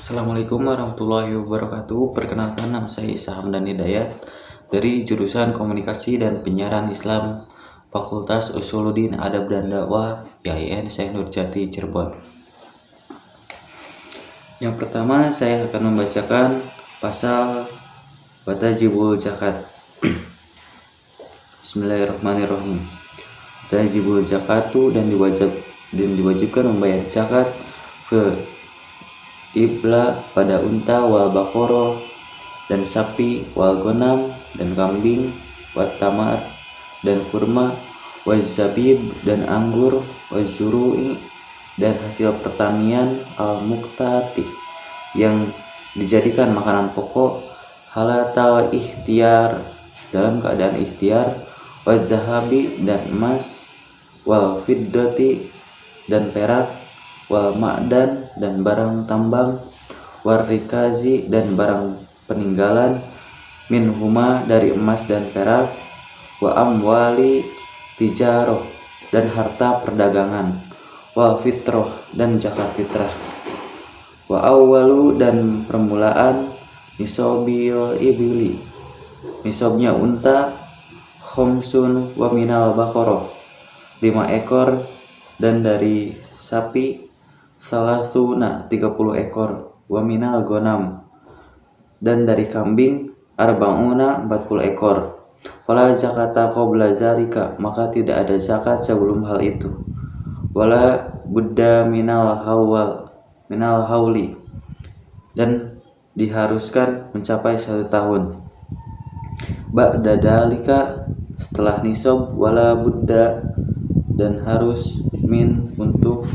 Assalamualaikum warahmatullahi wabarakatuh. Perkenalkan, nama saya Isa Hamdan Hidayat dari jurusan Komunikasi dan Penyiaran Islam Fakultas Usuluddin Adab dan Dakwah IAIN Syekh Nurjati Cirebon. Yang pertama, saya akan membacakan pasal Watajibul Zakat. Bismillahirrahmanirrahim. Watajibul zakatu dan diwajibkan membayar zakat ke ibla pada unta wal bakoro dan sapi wal gonam dan kambing wat tamar dan kurma wal zabib dan anggur wal zuru'i dan hasil pertanian al muktati yang dijadikan makanan pokok halatal ikhtiar dalam keadaan ikhtiar wal zahabi dan emas wal fiddati dan perak wal ma'dan dan barang tambang war rikazi dan barang peninggalan minhuma dari emas dan perak wa amwali tijaroh dan harta perdagangan wa fitroh dan zakat fitrah wa awwalu dan permulaan nisobil ibili nisobnya unta khomsun wa minal bakoroh 5 ekor dan dari sapi salasuna 30 ekor wa minal gonam dan dari kambing arba'una 40 ekor fala zakata qabla zalika maka tidak ada zakat sebelum hal itu wala budda minal hauli dan diharuskan mencapai 1 tahun ba'da dalika setelah nisab wala budda dan harus min untuk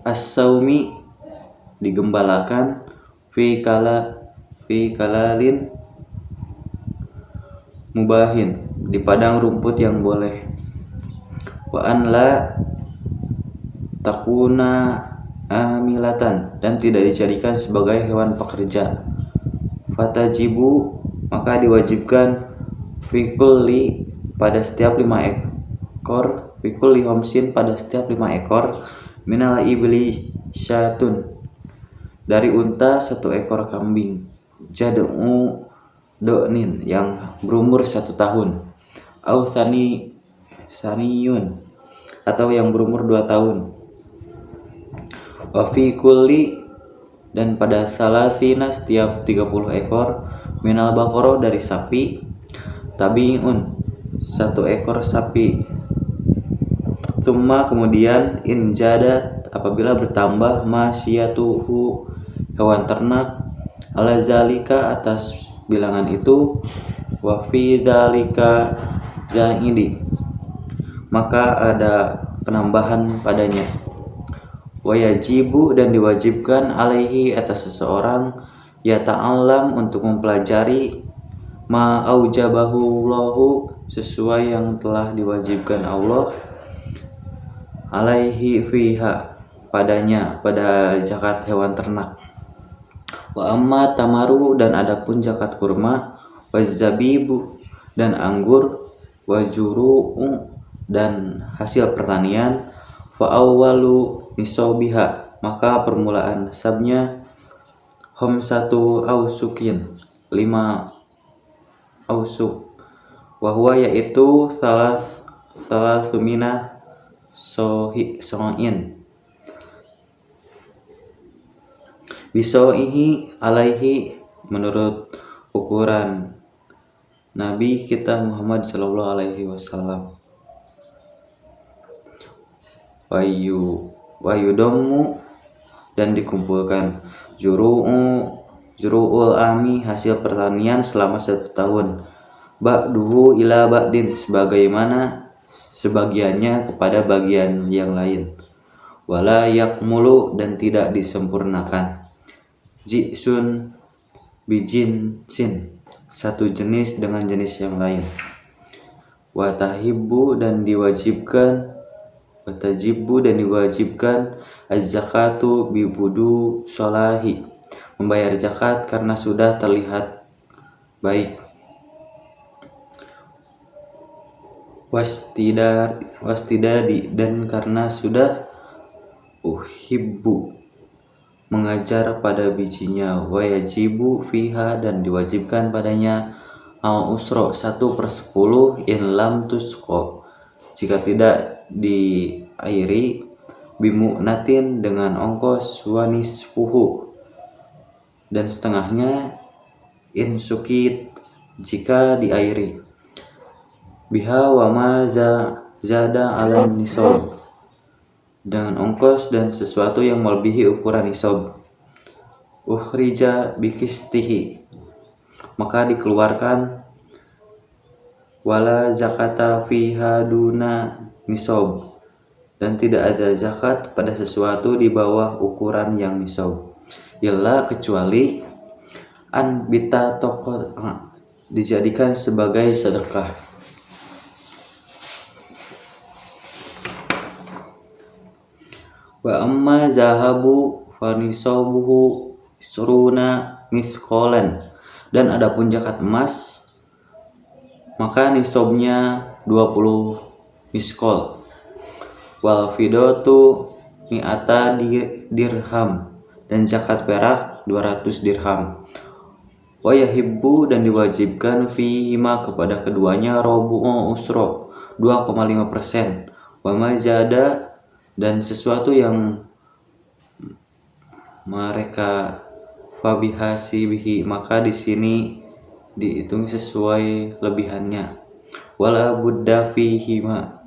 as-saumi digembalakan fi kalalin mubahin di padang rumput yang boleh wa an la takuna amilatan dan tidak dijadikan sebagai hewan pekerja fatajibu maka diwajibkan fi kulli pada setiap 5 ekor fi kulli homsin pada setiap 5 ekor minal ibli syatun dari unta 1 ekor kambing jad'u do'nin yang berumur 1 tahun au saniyun atau yang berumur 2 tahun wa fi kulli dan pada salasina setiap 30 ekor minal bakoro dari sapi tabi'un 1 ekor sapi Tsumma kemudian injadat apabila bertambah masyiyatuhu hewan ternak ala zalika atas bilangan itu wa fi dzalika zaidi maka ada penambahan padanya wa yajibu dan diwajibkan alaihi atas seseorang ya ta'allam untuk mempelajari ma aujabahu Allahu sesuai yang telah diwajibkan Allah alaihi fiha padanya pada zakat hewan ternak wa amma tamaru dan adapun zakat kurma wa zabibu dan anggur wa juru'u dan hasil pertanian fa awwalu nisabiha maka permulaan nasabnya khamsatu ausukin 5 ausuk wa huwa yaitu salasumina so'in biso'ihi alaihi menurut ukuran Nabi kita Muhammad sallallahu alaihi wasallam wayudommu dan dikumpulkan juru'ul ami hasil pertanian selama 1 tahun ba'duhu ila ba'din sebagaimana sebagiannya kepada bagian yang lain wala yakmulu dan tidak disempurnakan jisun bijinsin 1 jenis dengan jenis yang lain watajibu dan diwajibkan az-zakatu bibudu sholahi membayar zakat karena sudah terlihat baik wastidadi, dan karena sudah uhibbu mengajar pada bijinya, wayajibu fiha, dan diwajibkan padanya al usro 1/10 in lam tusqo, jika tidak diairi, bimu'natin dengan ongkos, wanis fuhu, dan setengahnya, in sukit jika diairi, biha wa ma zada ala nisab, dengan ongkos dan sesuatu yang melebihi ukuran nisab. Ukhrija bikistihi, maka dikeluarkan, wala zakata fiha duna nisab, dan tidak ada zakat pada sesuatu di bawah ukuran yang nisab, illa kecuali an bita toko dijadikan sebagai sedekah. Wa amma zahabu fanisabuhu isruna mithqalan, dan adapun zakat emas maka nisabnya 20 miskol. Wal fidatu mi'ata dirham, dan zakat perak 200 dirham. Wa yahibbu, dan diwajibkan fihima kepada keduanya robu'u usro 2,5%. Wa mazada, dan sesuatu yang mereka fabihasibihi, maka di sini dihitung sesuai lebihannya. Wala budda fihima,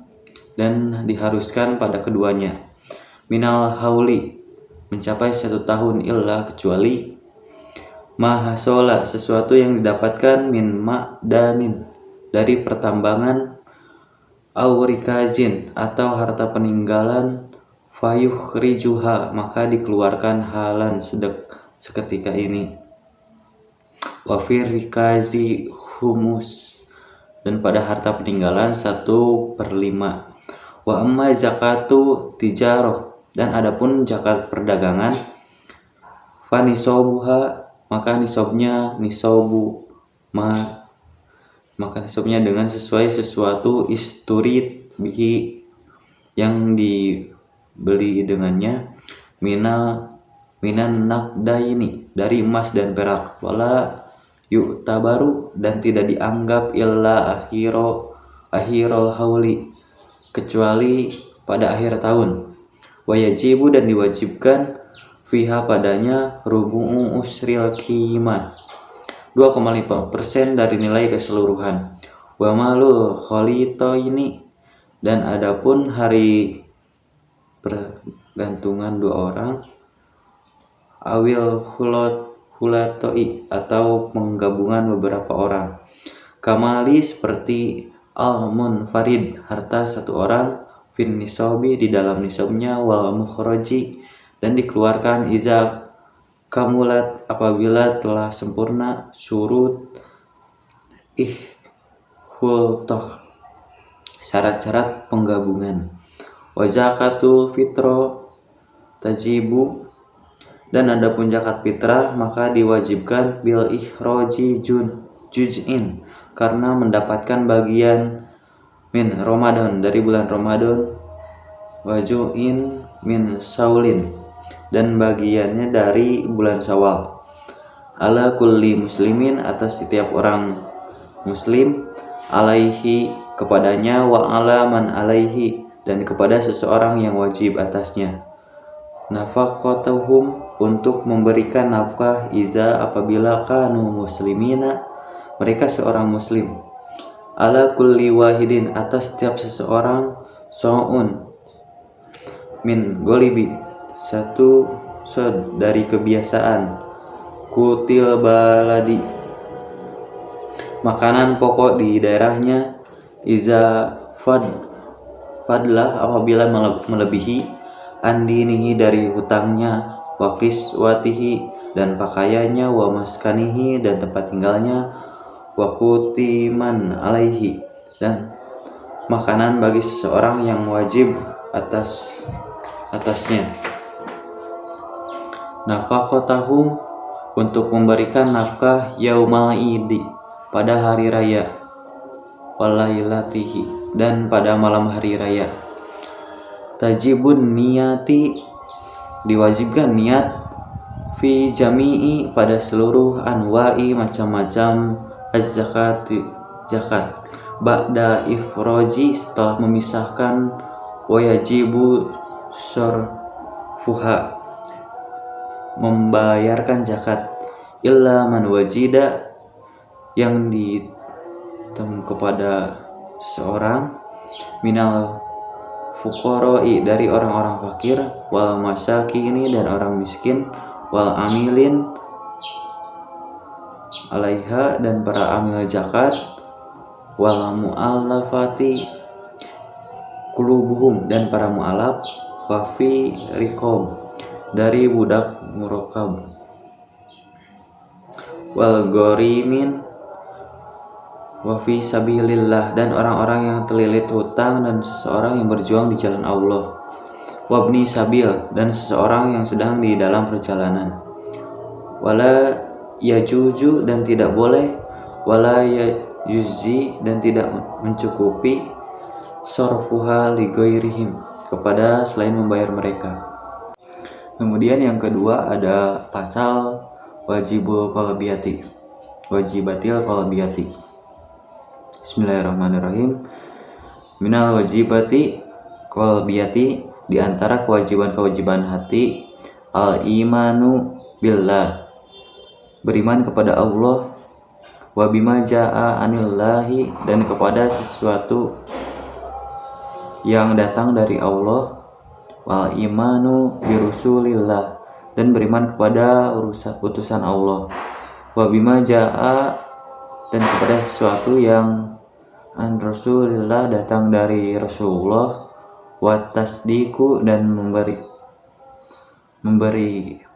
dan diharuskan pada keduanya. Minal hauli, mencapai 1 tahun, illa kecuali mahasola, sesuatu yang didapatkan min ma'danin, dari pertambangan, aurikazin, atau harta peninggalan, fayukhrijuha, maka dikeluarkan halan seketika ini. Wafir rikazi humus, dan pada harta peninggalan 1/5. Wa amma zakatu tijaroh, dan adapun zakat perdagangan, fanisobuha, maka nisabnya dengan sesuai sesuatu isturit bihi, yang dibeli dengannya, minan nakdaini, dari emas dan perak, wala yu'tabaru, dan tidak dianggap illa akhirul hauli, kecuali pada akhir tahun. Wayajibu, dan diwajibkan fiha padanya rubu'u usril qimah 2,5% dari nilai keseluruhan. Wa malul khalitaini, dan adapun hari pergantungan 2 orang, awil hulatoi, atau penggabungan beberapa orang, kamali, seperti al-munfarid, harta 1 orang, fin nisabi, di dalam nisabnya, wal mukhraji, dan dikeluarkan iza kamulat, apabila telah sempurna syurut ihultoh, syarat-syarat penggabungan. Wa zakatul fitro tajibu, dan adapun zakat fitrah maka diwajibkan bil ikhraji juz'in, karena mendapatkan bagian min Ramadan, dari bulan Ramadan, waju'in min saulin, dan bagiannya dari bulan Syawal, ala kulli muslimin, atas setiap orang muslim, alaihi, kepadanya, wa ala man alaihi, dan kepada seseorang yang wajib atasnya, nafaqatuhum, untuk memberikan nafkah, iza, apabila kanu muslimina, mereka seorang muslim, ala kulli wahidin, atas setiap seseorang, so'un min golibi, 1 sod dari kebiasaan, kutil baladi, makanan pokok di daerahnya, iza fadlah, apabila melebihi, andinihi, dari hutangnya, wakis watihi, dan pakaiannya, wa maskanihi, dan tempat tinggalnya, wakutiman alaihi, dan makanan bagi seseorang yang wajib atasnya. Nafaqatahum, untuk memberikan nafkah, yaumal idi, pada hari raya, walailatihi, dan pada malam hari raya. Tajibun niyati, diwajibkan niat, fi jami'i, pada seluruh anwa'i, macam-macam az-zakat, zakat, ba'da ifroji, setelah memisahkan, wayajibu sorfuha, membayarkan zakat, illa man wajida, yang ditem kepada seorang, minal fuqara'i, dari orang-orang fakir, wal masyakini, dan orang miskin, wal amilin alaiha, dan para amil zakat, wal mu'allafati qulubuhum, dan para mu'alaf, wa fi riqab, dari budak murokab, wal ghorimin wa fi sabilillah, dan orang-orang yang terlilit hutang, dan seseorang yang berjuang di jalan Allah, wabni sabil, dan seseorang yang sedang di dalam perjalanan, wala yajuju, dan tidak boleh, wala yajzi, dan tidak mencukupi, sorfuha li ghairihim, kepada selain membayar mereka. Kemudian yang kedua ada pasal wajibatil qalbiyati. Bismillahirrahmanirrahim. Minal wajibati qalbiyati, di antara kewajiban-kewajiban hati, al imanu billah, beriman kepada Allah, wa bima jaa anillahi, dan kepada sesuatu yang datang dari Allah, wal imanu birusulillah, dan beriman kepada utusan Allah, wa bima jaa, dan kepada sesuatu yang an rasulillah, datang dari Rasulullah, wa tasdiku, dan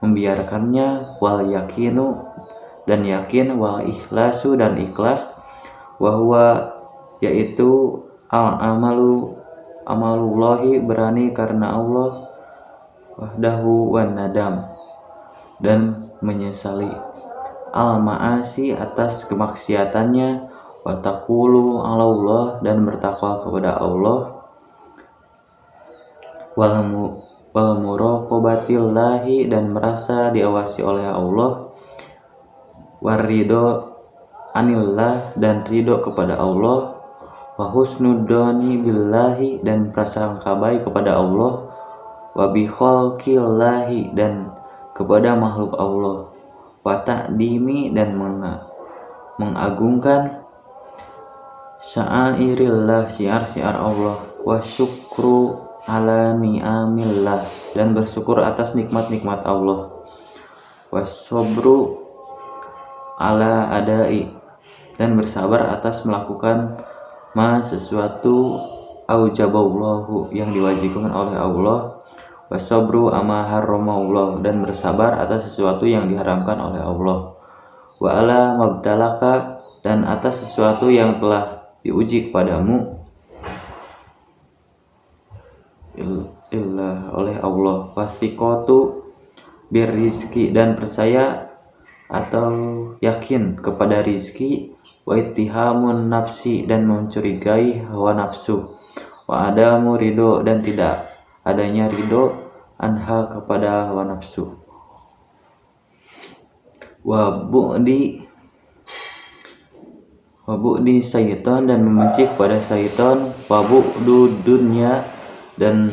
membiarkannya, wal yakinu, dan yakin, wal ikhlasu, dan ikhlas, wa huwa, yaitu amalullahi, berani karena Allah, wahdahu wan nadam, dan menyesali, al ma'asi, atas kemaksiatannya, wa taqulu ala Allah, dan bertakwa kepada Allah, wal muraqabatillahi, dan merasa diawasi oleh Allah, warido anillah, dan ridho kepada Allah, wa husnudoni billahi, dan prasangka baik kepada Allah, wa bi khalqillahi, dan kepada makhluk Allah, wa ta'dimi, dan mengagungkan sya'airillah, syiar-syiar Allah, wa syukru ala ni'amillah, dan bersyukur atas nikmat-nikmat Allah, wa sabru ala adai, dan bersabar atas melakukan sesuatu aujaballahu, yang diwajibkan oleh Allah, wasabru ama harramallah, dan bersabar atas sesuatu yang diharamkan oleh Allah, wa ala mabtalaka, dan atas sesuatu yang telah diuji kepadamu, oleh Allah, wasiqatu birrizki, dan percaya atau yakin kepada rizki, wa ittihamun nafsi, dan mencurigai hawa nafsu, wa adamu ridho, dan tidak adanya ridho, anha, kepada hawa nafsu, wa bu'di syaitan, dan membenci kepada syaitan, wa bu'du dunya, dan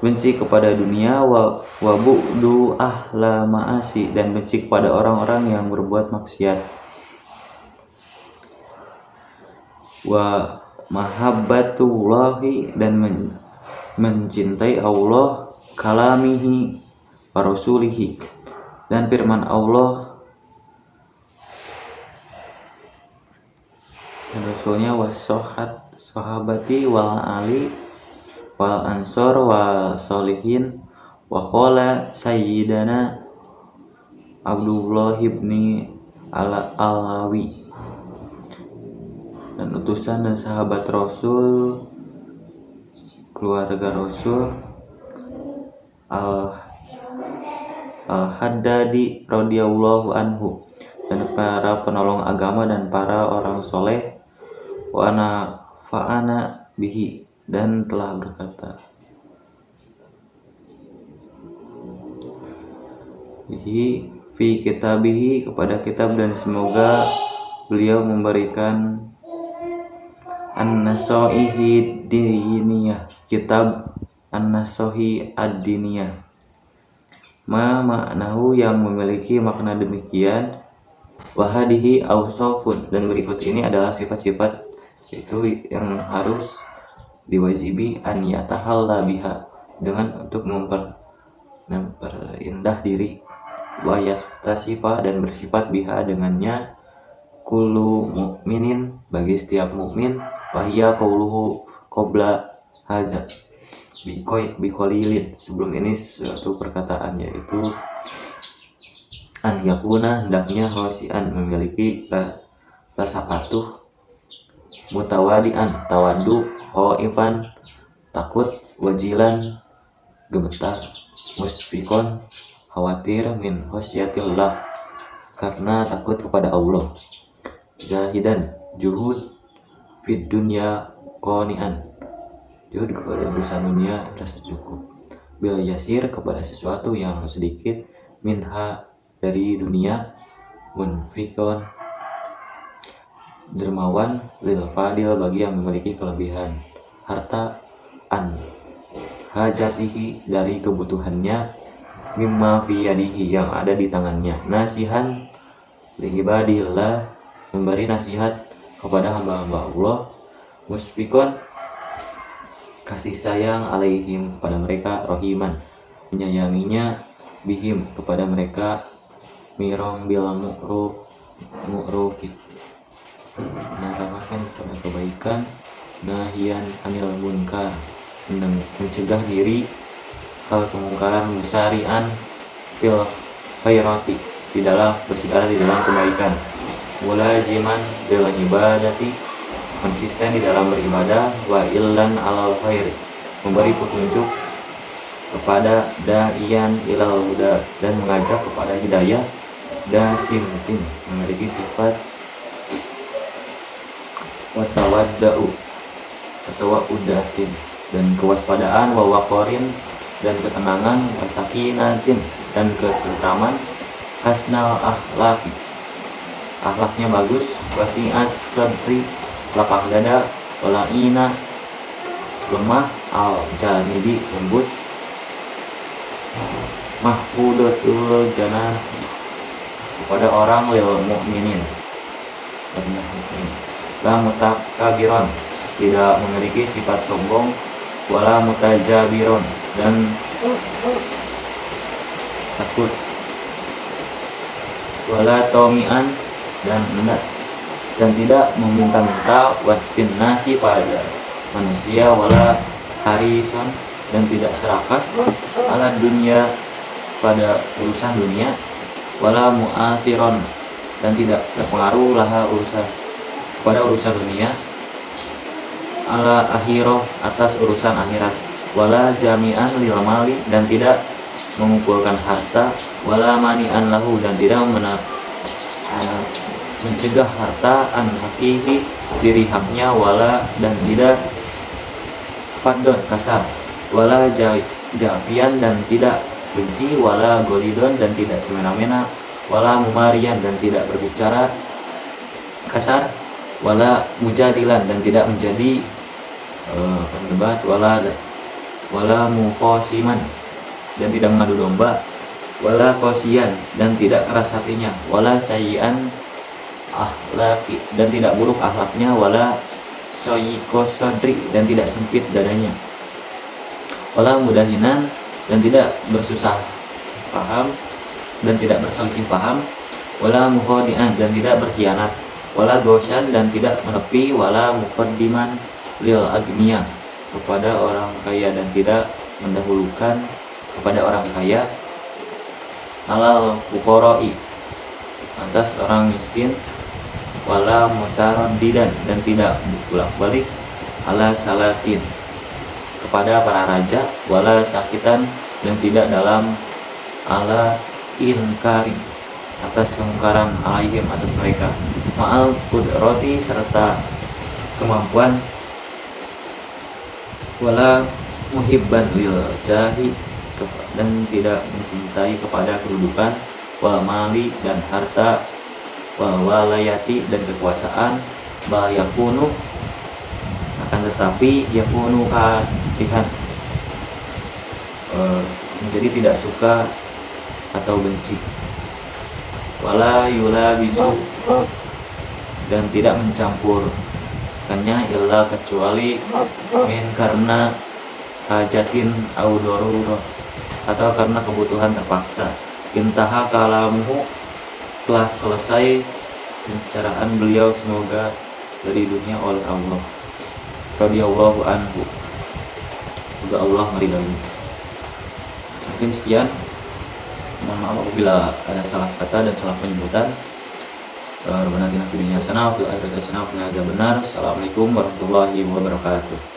benci kepada dunia, wa bu'du ahla ma'asi, dan benci kepada orang-orang yang berbuat maksiat, wa mahabbatullahi, dan mencintai Allah, kalamihi wa rasulihi, dan firman Allah dan Rasulnya, wa sahabati wal ali wal ansor wal solihin, wa qala sayyidana Abdullah ibni Alawi, dan utusan dan sahabat Rasul, keluarga Rasul, Al-Haddadi radhiyallahu anhu, dan para penolong agama dan para orang soleh, wa ana fa'ana bihi, dan telah berkata bihi fi kitabihi, kepada kitab, dan semoga beliau memberikan an-nasoihi diniyah, kitab an-nasohi ad-diniyah, maknahu yang memiliki makna demikian, wahadihi awsafun, dan berikut ini adalah sifat-sifat itu yang harus diwajibi an yatahalla biha, dengan untuk memperindah diri, wa yattasifa, dan bersifat biha dengannya, kullu mukminin, bagi setiap mukmin, wahia qauluhu qabla haza biqolilin, sebelum ini suatu perkataan, yaitu an yakuna, hendaknya khosian, memiliki rasa patuh, mutawadian, tawadu, khaifan, takut, wajilan, gemetar, musfikon, khawatir, min khosyatillah, karena takut kepada Allah, zahidan, juhud, fid dunya qani'an, juhud kepada urusan dunia rasa cukup, bil yasir, kepada sesuatu yang sedikit, minha, dari dunia, munfikon, dermawan, lil fadil, bagi yang memiliki kelebihan harta, an hajatihi, dari kebutuhannya, mimma fi yadihi, yang ada di tangannya, nasihan li ibadillah, memberi nasihat kepada hamba-hamba Allah, musfikon, kasih sayang, alaihim, kepada mereka, rohiman, menyayanginya, bihim, kepada mereka, mirong bil mu'rufi, mengarahkan kepada kebaikan, nahian anil munkar, mencegah diri hal kemungkaran, musari'an fil khairati, bersigara di dalam kebaikan, mulaziman bil ibadati, konsisten di dalam beribadah, wa illan alal khairi, memberi petunjuk kepada da'iyan ilal huda, dan mengajak kepada hidayah, dasimtin, memiliki sifat watawadda'u, watawaudatin, dan kewaspadaan, wawaqorin, dan ketenangan, wasakinatin, dan ketentraman, hasnal akhlaki, akhlaknya bagus, wasi'as sadri, lapang dada, walaina, lemah, al janibi, lembut, mahfudatul janah, kepada orang lil mukminin, la mutakabiron, tidak memiliki sifat sombong, wala mutajabiron, dan takut, wala tomian, dan tidak meminta-minta, watin nasi, pada manusia, wala harison, dan tidak serakah, ala dunia, pada urusan dunia, wala mu'athiron, dan tidak terpengaruh laha pada urusan dunia, ala akhiroh, atas urusan akhirat, wala jami'an lil mali, dan tidak mengumpulkan harta, wala mani'an lahu, dan tidak mencegah harta, an hakihi, diri haknya, wala, dan tidak fadon, kasar, wala jafian, dan tidak benci, wala golidon, dan tidak semena-mena, wala mumarian, dan tidak berbicara kasar, wala mujadilan, dan tidak menjadi pendebat, wala mukhosiman, dan tidak mengadu domba, wala kosian, dan tidak keras hatinya, wala sayyian akhlaki, dan tidak buruk akhlaknya, wala soyikosodri, dan tidak sempit dadanya, wala mudahinan, dan tidak bersusah paham, dan tidak berselisih paham, wala mukhodian, dan tidak berkhianat, wala gosyan, dan tidak menepi, wala muqaddiman lil agniya, kepada orang kaya, dan tidak mendahulukan kepada orang kaya, alal fuqara'i, atas orang miskin, wala mutaraddidan, dan tidak bolak-balik, ala salatin, kepada para raja, wala sakitan, dan tidak dalam ala inkari, atas kemungkaran, alaihim, atas mereka, ma'al qudrati, serta kemampuan, wala muhibban lil jahi, dan tidak mencintai kepada kedudukan, wal mali dan harta, wal walayati dan kekuasaan, bal yakunu akan tetapi yakunu karihan menjadi tidak suka atau benci, wala yula bisu dan tidak mencampurkannya illa kecuali min karena hajatin au darurah atau karena kebutuhan terpaksa. Intaha kalamuhu, telah selesai pembicaraan beliau, semoga dari dunia oleh Allah. Radhiyallahu anhu, semoga Allah meridainya. Mungkin sekian. Mohon maaf apabila ada salah kata dan salah penyebutan. Rabbana atina fid dunya hasanah wa fil akhirati hasanah wa qina adzabannar. Assalamualaikum warahmatullahi wabarakatuh.